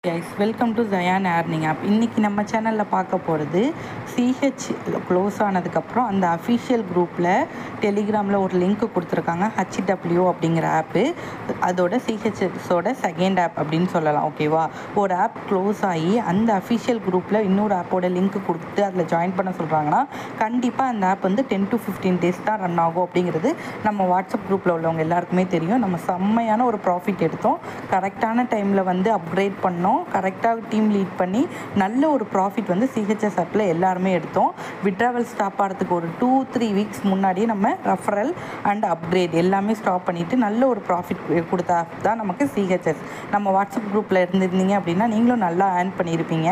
Guys welcome to ஜயான் earning app. இன்றைக்கி நம்ம சேனலில் பார்க்க போகிறது சிஹெச் க்ளோஸ் ஆனதுக்கப்புறம் அந்த அஃபிஷியல் குரூப்பில் டெலிகிராமில் ஒரு லிங்க் கொடுத்துருக்காங்க. ஹச்டபிள்யூ அப்படிங்கிற ஆப்பு, அதோட சிஹெச்எஸோட செகண்ட் ஆப் அப்படின்னு சொல்லலாம். ஓகேவா, ஒரு ஆப் க்ளோஸ் ஆகி அந்த அஃபிஷியல் குரூப்பில் இன்னொரு ஆப்போட லிங்க் கொடுத்து அதில் ஜாயின் பண்ண சொல்கிறாங்கன்னா கண்டிப்பாக அந்த ஆப் வந்து 10 to 15 days தான் ரன் ஆகும் அப்படிங்கிறது நம்ம வாட்ஸ்அப் குரூப்பில் உள்ளவங்க எல்லாருக்குமே தெரியும். நம்ம செம்மையான ஒரு ப்ராஃபிட் எடுத்தோம், கரெக்டான டைமில் வந்து அப்கிரேட் பண்ணோம், கரெக்டாக டீம் லீட் பண்ணி நல்ல ஒரு ப்ராஃபிட் வந்து சிஹெச்எஸ் ஆப்பில் எல்லாருமே எடுத்தோம். விட்ராவல் ஸ்டாப் ஆகிறதுக்கு ஒரு 2-3 வீக்ஸ் முன்னாடியே நம்ம ரெஃபரல் அண்ட் அப்கிரேட் எல்லாமே ஸ்டாப் பண்ணிவிட்டு நல்ல ஒரு ப்ராஃபிட் கொடுத்த ஆப் தான் நமக்கு சிஹெச்எஸ். நம்ம வாட்ஸ்அப் குரூப்பில் இருந்திருந்தீங்க அப்படின்னா நீங்களும் நல்லா ஏர்ன் பண்ணியிருப்பீங்க.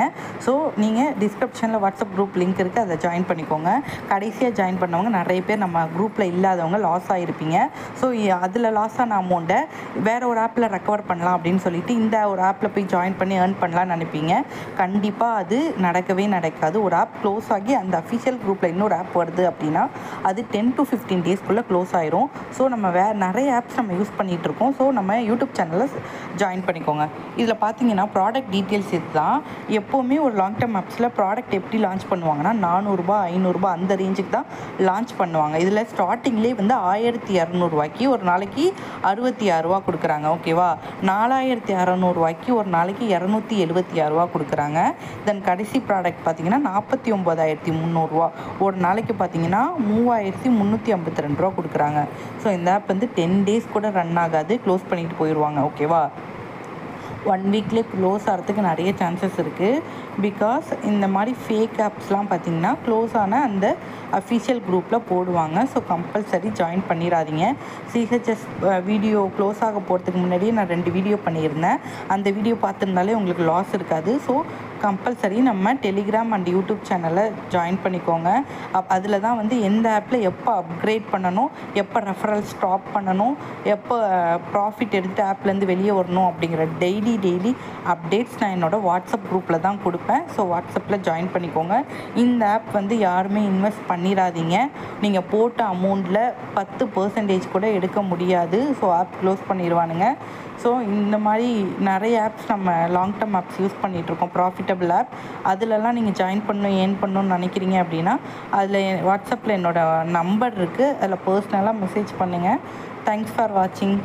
ஸோ நீங்கள் டிஸ்கிரிப்ஷனில் வாட்ஸ்அப் குரூப் லிங்க் இருக்குது, அதை ஜாயின் பண்ணிக்கோங்க. கடைசியாக ஜாயின் பண்ணவங்க நிறைய பேர் நம்ம குரூப்பில் இல்லாதவங்க லாஸ் ஆகிருப்பீங்க. ஸோ அதில் லாஸ் ஆன அமௌண்ட்டை வேறு ஒரு ஆப்பில் ரெக்கவர் பண்ணலாம் அப்படின்னு சொல்லிட்டு இந்த ஒரு ஆப்பில் போய் ஜாயின் பண்ணி ஏர்ன் பண்ணலான்னு நினைப்பீங்க. கண்டிப்பாக அது நடக்கவே நடக்காது. ஒரு ஆப் க்ளோஸ் ஆகி அந்த அஃபிஷியல் குரூப்பில் இன்னொரு ஆப் வருது அப்படின்னா அது 10 to 15 daysக்குள்ளே க்ளோஸ் ஆயிரும். ஸோ நம்ம நிறைய ஆப்ஸ் நம்ம யூஸ் பண்ணிகிட்டு இருக்கோம். ஸோ நம்ம யூடியூப் சேனலில் ஜாயின் பண்ணிக்கோங்க. இதில் பார்த்தீங்கன்னா ப்ராடக்ட் டீட்டெயில்ஸ் இது தான். எப்போவுமே ஒரு லாங் டேர்ம் ஆப்ஸில் ப்ராடக்ட் எப்படி லான்ச் பண்ணுவாங்கன்னா 400 500 அந்த ரேஞ்சுக்கு தான் லான்ச் பண்ணுவாங்க. இதில் ஸ்டார்டிங்லேயே வந்து 1200 ஒரு நாளைக்கு 66 கொடுக்குறாங்க. ஓகேவா, 4600 ஒரு நாளைக்கு 276 கொடுக்குறாங்க. தென் கடைசி ப்ராடக்ட் பார்த்தீங்கன்னா 49300 ஒரு நாளைக்கு பார்த்தீங்கன்னா 3352 கொடுக்குறாங்க. ஸோ இந்த ஆப் வந்து 10 days கூட ரன் ஆகாது, க்ளோஸ் பண்ணிட்டு போயிடுவாங்க. ஓகேவா, 1 வீக்லேயே க்ளோஸ் ஆகிறதுக்கு நிறைய சான்சஸ் இருக்குது. பிகாஸ் இந்த மாதிரி ஃபேக் ஆப்ஸ்லாம் பார்த்திங்கன்னா க்ளோஸ் ஆன அந்த அஃபிஷியல் குரூப்பில் போடுவாங்க. ஸோ கம்பல்சரி ஜாயின் பண்ணிடாதீங்க. சிஹெச்எஸ் வீடியோ க்ளோஸ் ஆக போகிறதுக்கு முன்னாடியே நான் 2 வீடியோ பண்ணியிருந்தேன். அந்த வீடியோ பார்த்துருந்தாலே உங்களுக்கு லாஸ் இருக்காது. ஸோ கம்பல்சரி நம்ம டெலிகிராம் அண்ட் யூடியூப் சேனலில் ஜாயின் பண்ணிக்கோங்க. அதில் தான் வந்து எந்த ஆப்பில் எப்போ அப்கிரேட் பண்ணணும், எப்போ ரெஃபரல் ஸ்டாப் பண்ணணும், எப்போ ப்ராஃபிட் எடுத்து ஆப்லேருந்து வெளியே வரணும் அப்படிங்கிற டெய்லி அப்டேட்ஸ் நான் என்னோடய வாட்ஸ்அப் குரூப்பில் தான் கொடுப்பேன். ஸோ வாட்ஸ்அப்பில் ஜாயின் பண்ணிக்கோங்க. இந்த ஆப் வந்து யாருமே இன்வெஸ்ட் பண்ணிடாதீங்க. நீங்கள் போட்ட அமௌண்ட்டில் 10% கூட எடுக்க முடியாது. ஸோ ஆப் க்ளோஸ் பண்ணிடுவானுங்க. ஸோ இந்த மாதிரி நிறைய ஆப்ஸ் நம்ம லாங் டேர்ம் ஆப்ஸ் யூஸ் பண்ணிகிட்ருக்கோம், ப்ராஃபிட்டபிள் ஆப். அதிலெல்லாம் நீங்கள் ஜாயின் பண்ணணும்னு நினைக்கிறீங்க அப்படின்னா அதில் வாட்ஸ்அப்பில் என்னோடய நம்பர் இருக்குது, அதில் பர்சனலாக மெசேஜ் பண்ணுங்கள். தேங்க்ஸ் ஃபார் வாட்சிங்.